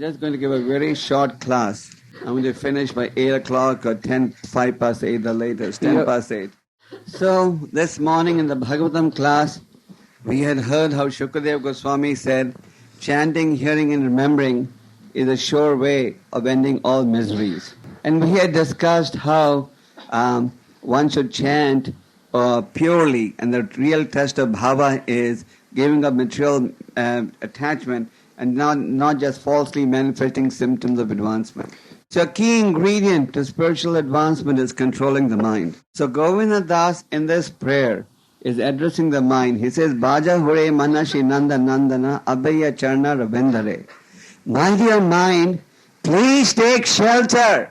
just going to give a very short class. I'm going to finish by 8 o'clock or 5 past 8 the latest, 10 past 8. So, this morning in the Bhagavatam class, we had heard how 𝐾𝐲𝐬𝐭𝐫𝐚𝐜 Goswami said, chanting, hearing and remembering is a sure way of ending all miseries. And we had discussed how one should chant purely, and the real test of bhava is giving up material attachment and not just falsely manifesting symptoms of advancement. So a key ingredient to spiritual advancement is controlling the mind. So Govinda Das in this prayer is addressing the mind. He says, Bhajahū manashi nanda nandana abhaya charna ravindare. My dear mind, please take shelter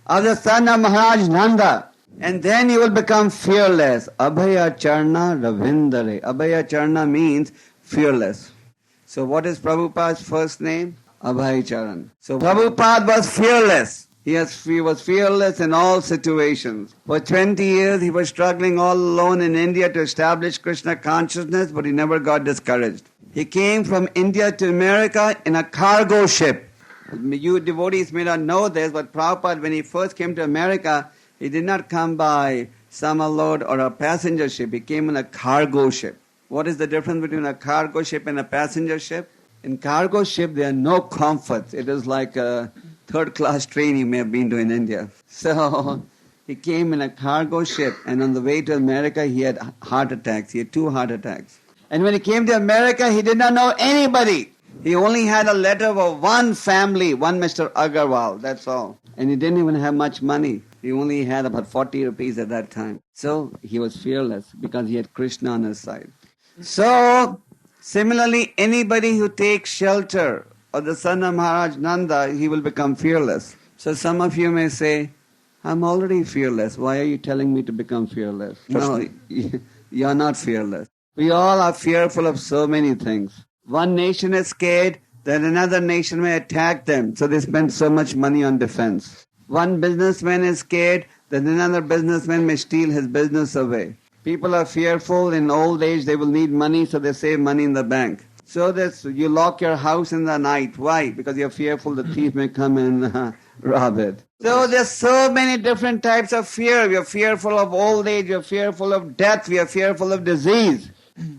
of the son of Maharaj Nanda, and then you will become fearless. Abhaya charna ravindare. Abhaya charna means fearless. So what is Prabhupada's first name? Abhay Charan. So Prabhupada was fearless. He was fearless in all situations. For 20 years he was struggling all alone in India to establish Krishna consciousness, but he never got discouraged. He came from India to America in a cargo ship. You devotees may not know this, but Prabhupada, when he first came to America, he did not come by summer load or a passenger ship. He came in a cargo ship. What is the difference between a cargo ship and a passenger ship? In cargo ship, there are no comforts. It is like a third-class train you may have been to in India. So he came in a cargo ship, and on the way to America, he had heart attacks. He had 2 heart attacks. And when he came to America, he did not know anybody. He only had a letter for one family, one Mr. Agarwal, that's all. And he didn't even have much money. He only had about 40 rupees at that time. So he was fearless because he had Krishna on his side. So, similarly, anybody who takes shelter of the son of Maharaj Nanda, he will become fearless. So some of you may say, I'm already fearless. Why are you telling me to become fearless? No, you're not fearless. We all are fearful of so many things. One nation is scared that another nation may attack them, so they spend so much money on defense. One businessman is scared that another businessman may steal his business away. People are fearful in old age they will need money, so they save money in the bank. So that you lock your house in the night. Why? Because you're fearful the thief may come and rob it. So there's so many different types of fear. We are fearful of old age, we are fearful of death, we are fearful of disease.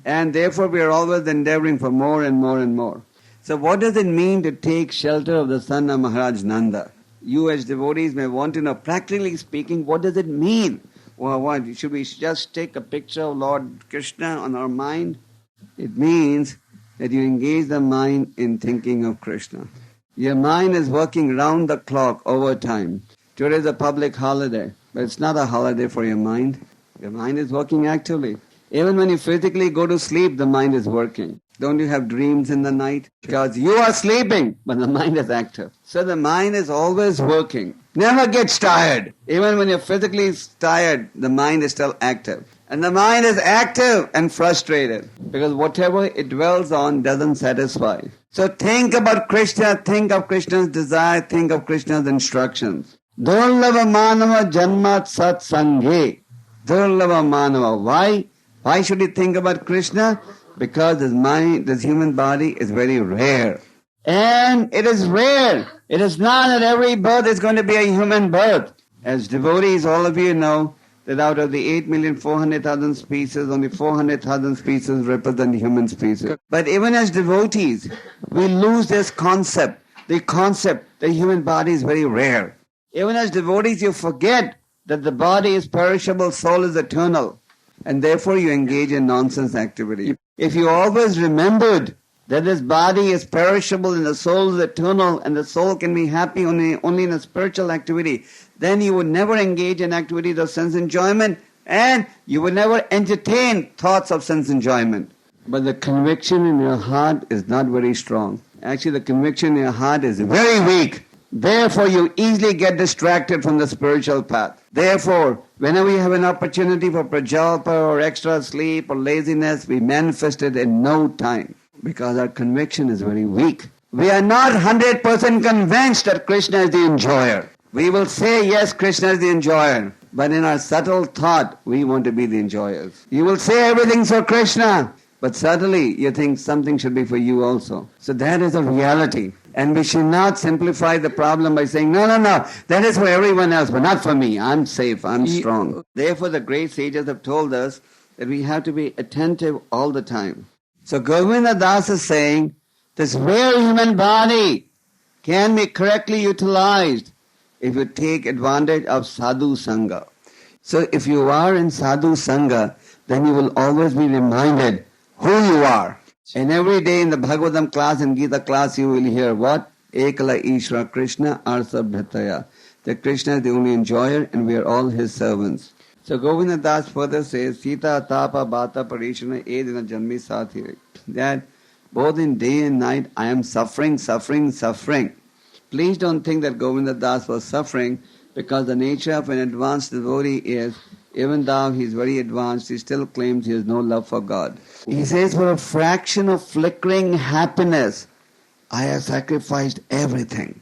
And therefore we are always endeavoring for more and more and more. So what does it mean to take shelter of the son of Maharaj Nanda? You as devotees may want to know, practically speaking, what does it mean? Well, what, should we just take a picture of Lord Krishna on our mind? It means that you engage the mind in thinking of Krishna. Your mind is working round the clock over time. Today is a public holiday, but it's not a holiday for your mind. Your mind is working actively. Even when you physically go to sleep, the mind is working. Don't you have dreams in the night? Because you are sleeping, but the mind is active. So the mind is always working. Never gets tired. Even when you're physically tired, the mind is still active. And the mind is active and frustrated because whatever it dwells on doesn't satisfy. So think about Krishna, think of Krishna's desire, think of Krishna's instructions. Durlava manava janmat sat sanghe. Durlava manava. Why? Why should he think about Krishna? Because his mind, this human body is very rare. And it is rare. It is not that every birth is going to be a human birth. As devotees, all of you know that out of the 8,400,000 species, only 400,000 species represent human species. But even as devotees, we lose this concept, the human body is very rare. Even as devotees, you forget that the body is perishable, soul is eternal. And therefore you engage in nonsense activity. If you always remembered that this body is perishable and the soul is eternal and the soul can be happy only in a spiritual activity, then you would never engage in activities of sense enjoyment and you would never entertain thoughts of sense enjoyment. But the conviction in your heart is not very strong. Actually, the conviction in your heart is very weak. Therefore, you easily get distracted from the spiritual path. Therefore, whenever you have an opportunity for prajalpa or extra sleep or laziness, we manifest it in no time because our conviction is very weak. We are not 100% convinced that Krishna is the enjoyer. We will say, yes, Krishna is the enjoyer, but in our subtle thought, we want to be the enjoyers. You will say everything's for Krishna, but subtly you think something should be for you also. So that is a reality. And we should not simplify the problem by saying, no, that is for everyone else, but not for me. I'm safe, I'm strong. Therefore, the great sages have told us that we have to be attentive all the time. So Govinda Das is saying, this real human body can be correctly utilized if you take advantage of sadhu sangha. So if you are in sadhu sangha, then you will always be reminded who you are. And every day in the Bhagavatam class and Gita class you will hear what? 𝐾𝐢𝐬𝐭𝐫𝐚𝐜𝐿 Kṛṣṇa 𝐅𝐫𝐞𝐞. That Krishna is the only enjoyer and we are all his servants. So Govinda Das further says, Sita Tapa Bhata Parishana Edina Janmi Sathire. That both in day and night I am suffering. Please don't think that Govinda Das was suffering, because the nature of an advanced devotee is, even though he is very advanced, he still claims he has no love for God. He says, for a fraction of flickering happiness, I have sacrificed everything.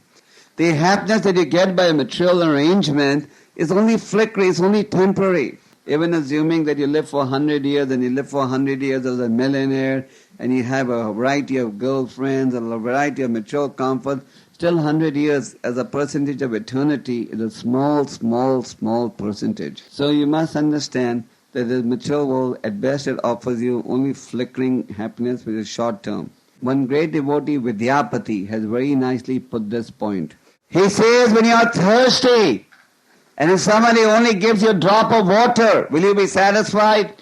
The happiness that you get by a material arrangement is only flickering, it's only temporary. Even assuming that you live for 100 years and you live for 100 years as a millionaire and you have a variety of girlfriends and a variety of material comfort, still 100 years as a percentage of eternity is a small percentage. So you must understand that the material world, at best it offers you only flickering happiness which is short term. One great devotee, Vidyapati, has very nicely put this point. He says, when you are thirsty, and if somebody only gives you a drop of water, will you be satisfied?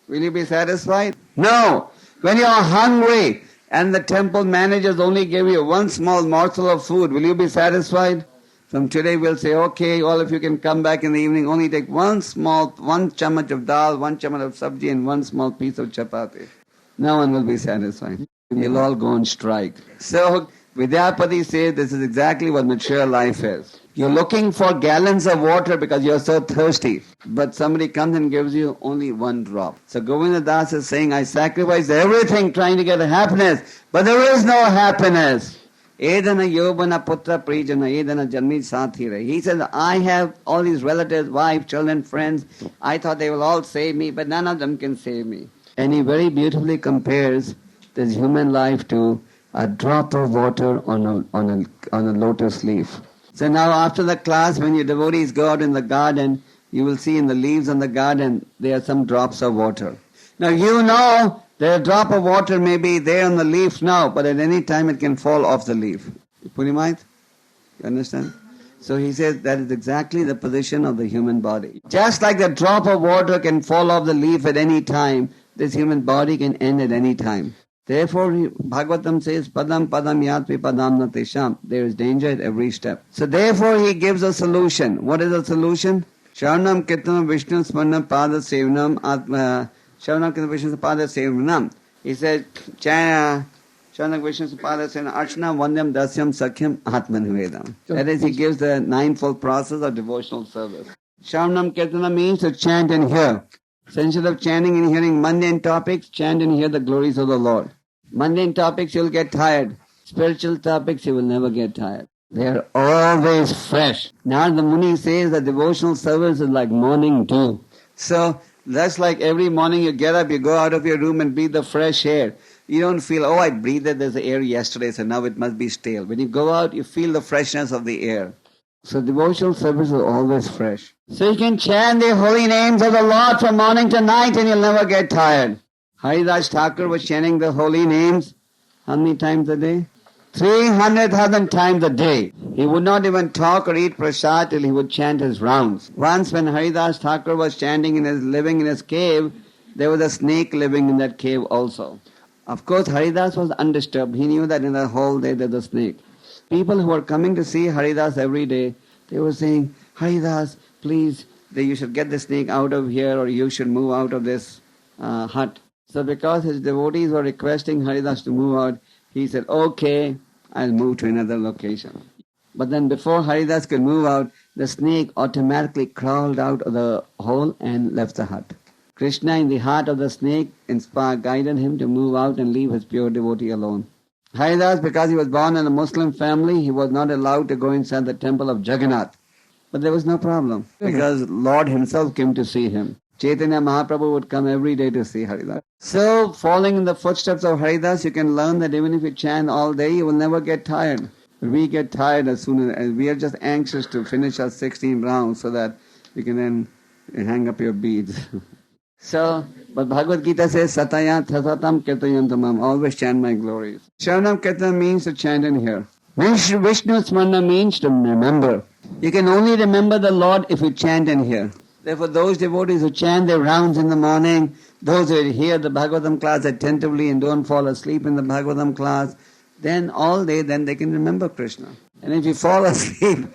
Will you be satisfied? No. When you are hungry and the temple managers only give you one small morsel of food, will you be satisfied? From today we'll say, okay, all of you can come back in the evening, only take one chamach of dal, one chamach of sabji and one small piece of chapati. No one will be satisfied. You'll all go on strike. So Vidyapati says this is exactly what mature life is. You're looking for gallons of water because you're so thirsty, but somebody comes and gives you only one drop. So Govinda Das is saying, I sacrificed everything trying to get happiness, but there is no happiness. Edana yobana putra prijana edana janmi sathire. He says, I have all these relatives, wife, children, friends. I thought they will all save me, but none of them can save me. And he very beautifully compares this human life to a drop of water on a lotus leaf. So now after the class, when your devotees go out in the garden, you will see in the leaves on the garden, there are some drops of water. Now you know that a drop of water may be there on the leaf now, but at any time it can fall off the leaf. Purnimait? You understand? So he says that is exactly the position of the human body. Just like the drop of water can fall off the leaf at any time, this human body can end at any time. Therefore, Bhagavatam says, Padam Padam Yatvi Padam Natesham. There is danger at every step. So therefore he gives a solution. What is the solution? Sharanam Kirtanam Vishnu Smarnam Pada Sevanam Sharanam Kirtanam Vishnu Pada Sevanam. He says, Sharanam Vishnu Pada Sevanam Archana Vandyam Dasyam Sakyam Atmanvedam. That is, he gives the ninefold process of devotional service. Sharanam Kirtanam means to chant and hear. So instead of chanting and hearing mundane topics, chant and hear the glories of the Lord. Mundane topics you'll get tired. Spiritual topics you will never get tired. They are always fresh. Narada Muni says that devotional service is like morning dew. So that's like every morning you get up, you go out of your room and breathe the fresh air. You don't feel, I breathed this air yesterday, so now it must be stale. When you go out, you feel the freshness of the air. So devotional service is always fresh. So you can chant the holy names of the Lord from morning to night and you'll never get tired. Haridas Thakur was chanting the holy names how many times a day? 300,000 times a day. He would not even talk or eat prasad till he would chant his rounds. Once when Haridas Thakur was chanting living in his cave, there was a snake living in that cave also. Of course Haridas was undisturbed. He knew that in the whole day there's a snake. People who were coming to see Haridas every day, they were saying, Haridas, please, you should get the snake out of here or you should move out of this hut. So because his devotees were requesting Haridas to move out, he said, okay, I'll move to another location. But then before Haridas could move out, the snake automatically crawled out of the hole and left the hut. Kṛṣṇa, in the heart of the snake, guided him to move out and leave his pure devotee alone. Haridas, because he was born in a Muslim family, he was not allowed to go inside the temple of Jagannath. But there was no problem, because Lord himself came to see him. Chaitanya Mahaprabhu would come every day to see Haridas. So, following in the footsteps of Haridas, you can learn that even if you chant all day, you will never get tired. We get tired as soon as we are just anxious to finish our 16 rounds so that we can then hang up your beads. So, but Bhagavad Gita says, Sataya Thasatam Kirtayantamam, always chant my glories. Sharanam Kirtan means to chant and hear. Vishnu Smarana means to remember. You can only remember the Lord if you chant and hear. Therefore, those devotees who chant their rounds in the morning, those who hear the Bhagavatam class attentively and don't fall asleep in the Bhagavatam class, then all day, then they can remember Krishna. And if you fall asleep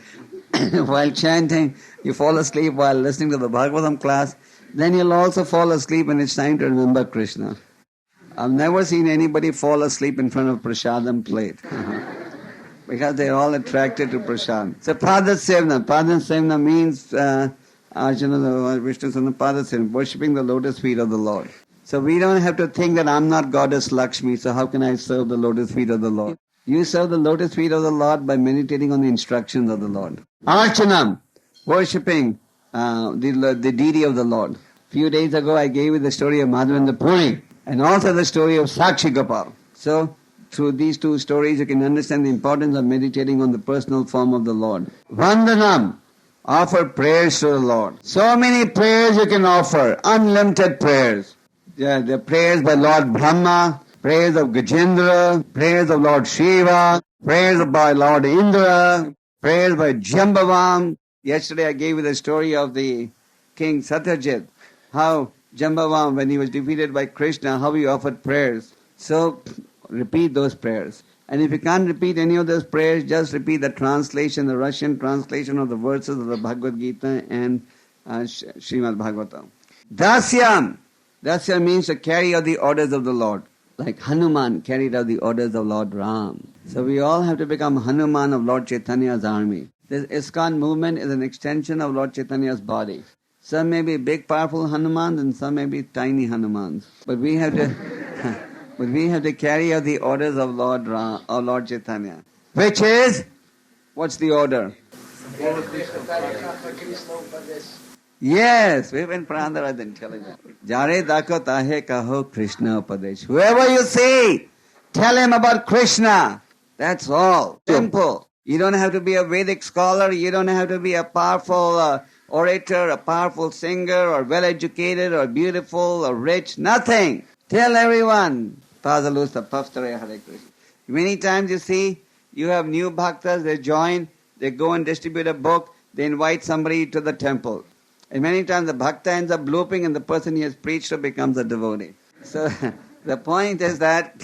while chanting, you fall asleep while listening to the Bhagavatam class, then you'll also fall asleep when it's time to remember Krishna. I've never seen anybody fall asleep in front of Prasadam plate. Because they're all attracted to Prasad. So Padasevna. Padasevna means Arjuna, Vishnu Sana Padasevna, worshipping the lotus feet of the Lord. So we don't have to think that I'm not Goddess Lakshmi, so how can I serve the lotus feet of the Lord? You serve the lotus feet of the Lord by meditating on the instructions of the Lord. Archanam, worshipping the deity of the Lord. Few days ago I gave you the story of Madhavendra Puri and also the story of Sakshi Gopal. So through these two stories you can understand the importance of meditating on the personal form of the Lord. Vandanam, offer prayers to the Lord. So many prayers you can offer, unlimited prayers. Yeah, the prayers by Lord Brahma, prayers of Gajendra, prayers of Lord Shiva, prayers by Lord Indra, prayers by Jambavam. Yesterday I gave you the story of the King Satyajit, how Jambavam, when he was defeated by Krishna, how he offered prayers. So repeat those prayers. And if you can't repeat any of those prayers, just repeat the translation, the Russian translation of the verses of the Bhagavad Gita and Srimad Bhagavatam. Dasyam. Dasya means to carry out the orders of the Lord. Like Hanuman carried out the orders of Lord Ram. So we all have to become Hanuman of Lord Chaitanya's army. This ISKCON movement is an extension of Lord Chaitanya's body. Some may be big, powerful Hanumans and some may be tiny Hanumans. But we have to carry out the orders of Lord Ram, or Lord Chaitanya. Which is, what's the order? Yes, we've been Prandaraj intelligent. Jare dako tahe kaho Kṛṣna upadesh. Whoever you see, tell him about Krishna. That's all. Simple. You don't have to be a Vedic scholar. You don't have to be a powerful orator, a powerful singer, or well-educated, or beautiful, or rich. Nothing. Tell everyone. Many times you see, you have new bhaktas, they join, they go and distribute a book, they invite somebody to the temple. And many times the bhakta ends up blooping and the person he has preached to becomes a devotee. So the point is that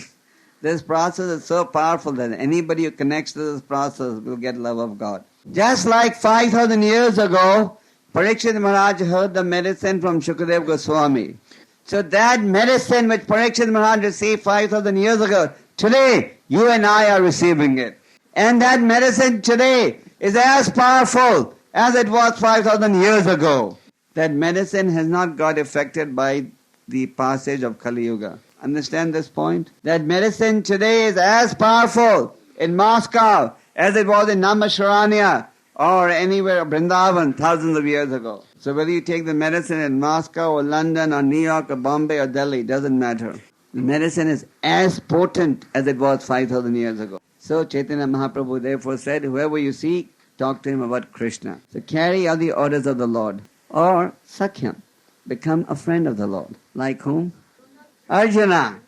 this process is so powerful that anybody who connects to this process will get love of God. Just like 5,000 years ago, Parikshit Maharaj heard the medicine from Shukadeva Goswami. So that medicine which Parikshit Maharaj received 5,000 years ago, today you and I are receiving it. And that medicine today is as powerful as it was 5,000 years ago. That medicine has not got affected by the passage of Kali Yuga. Understand this point? That medicine today is as powerful in Moscow as it was in Naimisharanya or anywhere, Vrindavan, thousands of years ago. So whether you take the medicine in Moscow or London or New York or Bombay or Delhi, doesn't matter. The medicine is as potent as it was 5,000 years ago. So Chaitanya Mahaprabhu therefore said, whoever you see, talk to him about Krishna. So carry out the orders of the Lord. Or Sakhyam, become a friend of the Lord. Like whom? Arjuna.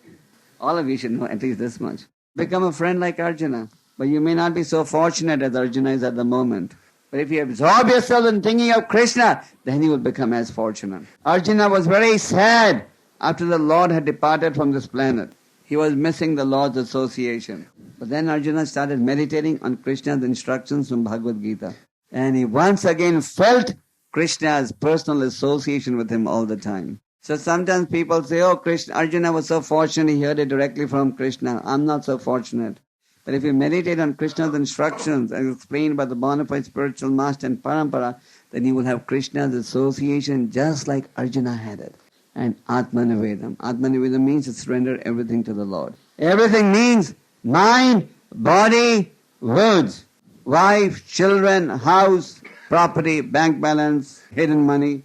All of you should know at least this much. Become a friend like Arjuna. But you may not be so fortunate as Arjuna is at the moment. But if you absorb yourself in thinking of Krishna, then you will become as fortunate. Arjuna was very sad after the Lord had departed from this planet. He was missing the Lord's association. But then Arjuna started meditating on Krishna's instructions from Bhagavad Gita. And he once again felt Krishna's personal association with him all the time. So sometimes people say, oh, Arjuna was so fortunate, he heard it directly from Krishna. I'm not so fortunate. But if you meditate on Krishna's instructions as explained by the bona fide spiritual master and parampara, then you will have Krishna's association just like Arjuna had it. And Atmanivedam. Atmanivedam means to surrender everything to the Lord. Everything means mind, body, words, wife, children, house, property, bank balance, hidden money.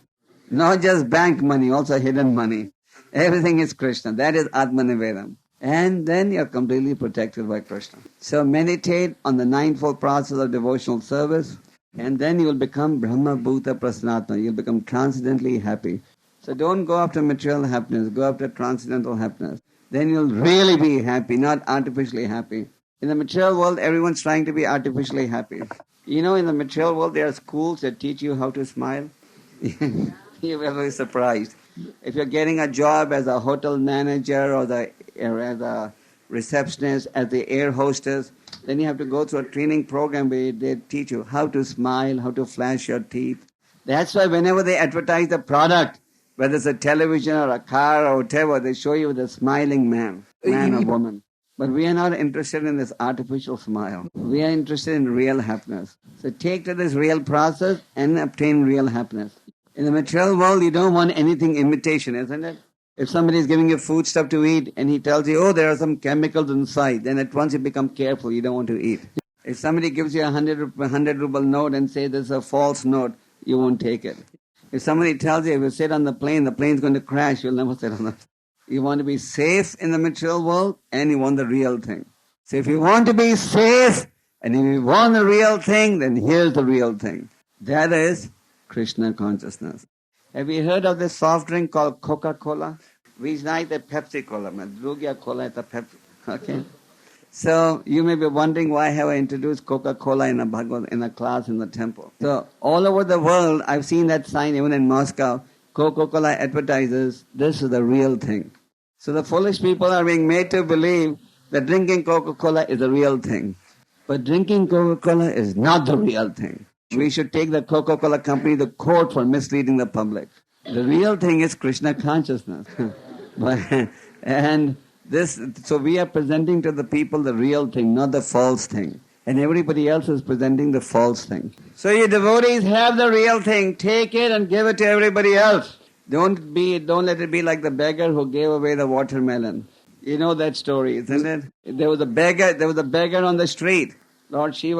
Not just bank money, also hidden money. Everything is Krishna. That is Atmanivedam. And then you're completely protected by Krishna. So meditate on the ninefold process of devotional service, and then you'll become Brahma Bhuta Prasannatma. You'll become transcendently happy. So don't go after material happiness, go after transcendental happiness. Then you'll really be happy, not artificially happy. In the material world, everyone's trying to be artificially happy. You know, in the material world, there are schools that teach you how to smile. You will be surprised. If you're getting a job as a hotel manager or as a receptionist, as the air hostess, then you have to go through a training program where they teach you how to smile, how to flash your teeth. That's why whenever they advertise the product, whether it's a television or a car or whatever, they show you the smiling man or woman. But we are not interested in this artificial smile. We are interested in real happiness. So take to this real process and obtain real happiness. In the material world, you don't want anything imitation, isn't it? If somebody is giving you food stuff to eat and he tells you, oh, there are some chemicals inside, then at once you become careful, you don't want to eat. If somebody gives you a 100 ruble note and says this is a false note, you won't take it. If somebody tells you if you sit on the plane's going to crash, you'll never sit on the plane. You want to be safe in the material world and you want the real thing. So if you want to be safe and if you want the real thing, then here's the real thing. That is Krishna consciousness. Have you heard of this soft drink called Coca-Cola? We like the Pepsi-Cola. Cola is the Pepsi. Okay. So you may be wondering why have I introduced Coca-Cola in a class in the temple. So all over the world, I've seen that sign even in Moscow. Coca-Cola advertises this is the real thing. So the foolish people are being made to believe that drinking Coca-Cola is the real thing. But drinking Coca-Cola is not the real thing. We should take the Coca-Cola company to court for misleading the public. The real thing is Krishna consciousness. So we are presenting to the people the real thing, not the false thing. And everybody else is presenting the false thing. So you devotees have the real thing. Take it and give it to everybody else. Don't let it be like the beggar who gave away the watermelon. You know that story, isn't it? There was a beggar on the street. Parvati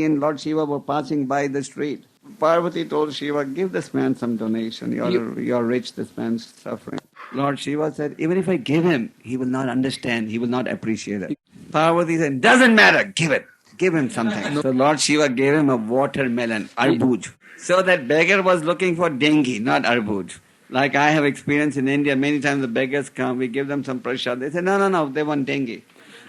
and Lord Shiva were passing by the street. Parvati told Shiva, give this man some donation. You're rich, this man's suffering. Lord Shiva said, even if I give him, he will not understand, he will not appreciate it. Parvati said, doesn't matter, give it. Give him something. So Lord Shiva gave him a watermelon, arbuj. So that beggar was looking for dengue, not arbuj. Like I have experienced in India, many times the beggars come, we give them some prasad. They say, no, they want dengue.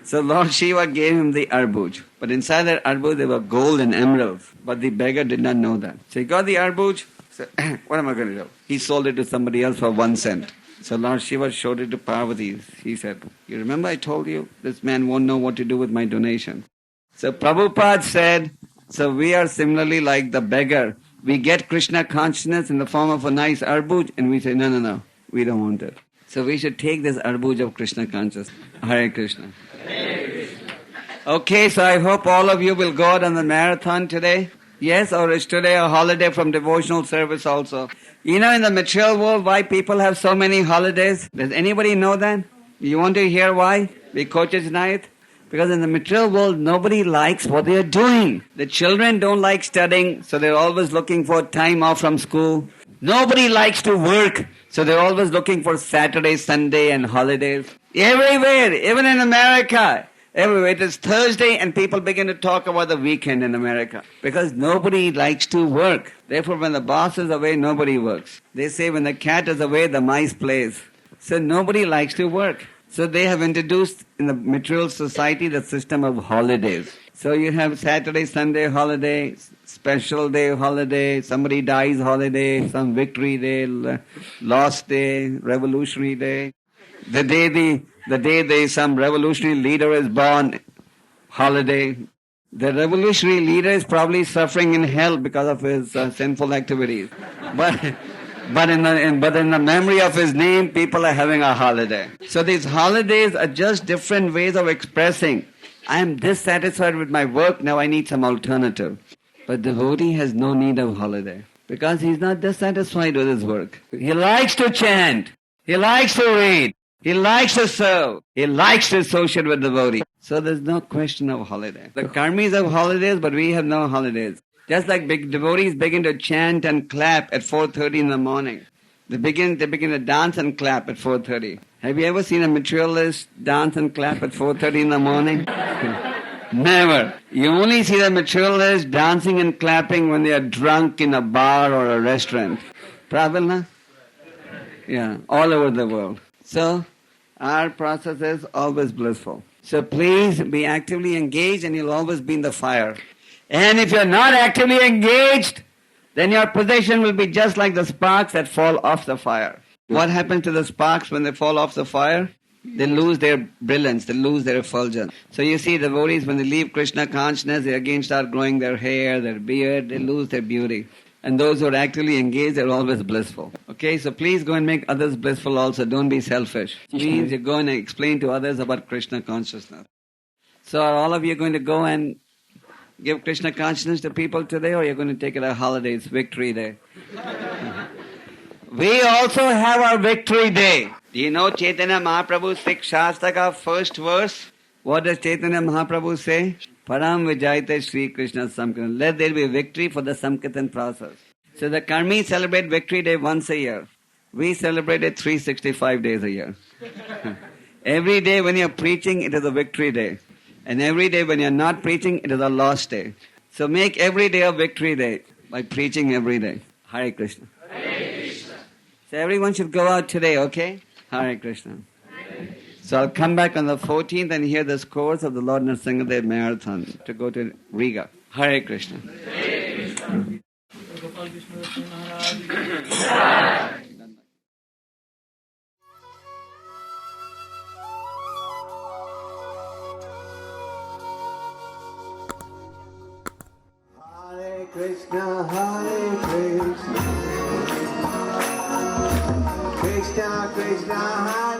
So Lord Shiva gave him the arbuj. But inside that arbuj there were gold and emeralds. But the beggar did not know that. So he got the arbuj, said, what am I going to do? He sold it to somebody else for 1 cent. So Lord Shiva showed it to Parvati. He said, you remember I told you, this man won't know what to do with my donation. So Prabhupada said, so we are similarly like the beggar. We get Krishna consciousness in the form of a nice arbuj and we say, no, we don't want it. So we should take this arbuj of Krishna consciousness. Hare Krishna. Hare Krishna. Okay, so I hope all of you will go out on the marathon today. Yes, or is today a holiday from devotional service also? You know in the material world why people have so many holidays? Does anybody know that? You want to hear why? Because in the material world nobody likes what they are doing. The children don't like studying, so they're always looking for time off from school. Nobody likes to work, so they're always looking for Saturday, Sunday and holidays. Everywhere, even in America. Everywhere. It is Thursday and people begin to talk about the weekend in America. Because nobody likes to work. Therefore, when the boss is away, nobody works. They say when the cat is away, the mice plays. So nobody likes to work. So they have introduced in the material society the system of holidays. So you have Saturday, Sunday holiday, special day holiday, somebody dies holiday, some victory day, lost day, revolutionary day. The day some revolutionary leader is born, holiday. The revolutionary leader is probably suffering in hell because of his sinful activities. But in the memory of his name, people are having a holiday. So these holidays are just different ways of expressing, I am dissatisfied with my work, now I need some alternative. But devotee has no need of holiday because he's not dissatisfied with his work. He likes to chant. He likes to read. He likes to serve. He likes to associate with devotee. So there's no question of holiday. The karmis have holidays, but we have no holidays. Just like big devotees begin to chant and clap at 4:30 in the morning. They begin to dance and clap at 4:30. Have you ever seen a materialist dance and clap at 4:30 in the morning? Never. You only see the materialists dancing and clapping when they are drunk in a bar or a restaurant. Pravil, yeah, all over the world. So, our process is always blissful. So please be actively engaged and you'll always be in the fire. And if you're not actively engaged, then your position will be just like the sparks that fall off the fire. What happens to the sparks when they fall off the fire? They lose their brilliance, they lose their effulgence. So you see devotees, when they leave Krishna consciousness, they again start growing their hair, their beard, they lose their beauty. And those who are actively engaged, they're always blissful. Okay, so please go and make others blissful also. Don't be selfish. Please, you go and explain to others about Krishna consciousness. So are all of you going to go and give Krishna consciousness to people today, or you're going to take it a holiday? It's Victory Day. We also have our Victory Day. Do you know Chaitanya Mahaprabhu's Sikh Shastra ka first verse? What does Chaitanya Mahaprabhu say? Param Vijayate Sri Krishna Samkirtan. Let there be victory for the Samkirtan process. So the Karmis celebrate Victory Day once a year. We celebrate it 365 days a year. Every day when you're preaching, it is a Victory Day. And every day when you're not preaching, it is a lost day. So make every day a Victory Day by preaching every day. Hare Krishna. Hare Krishna. So everyone should go out today, okay? Hare Krishna. So I'll come back on the 14th and hear the scores of the Lord Nrsingadev Marathon to go to Riga. Hare Krishna. Hare Krishna. Gopal Krishna Goswami Maharaja. Hare Krishna, Hare Krishna, Krishna Krishna, Hare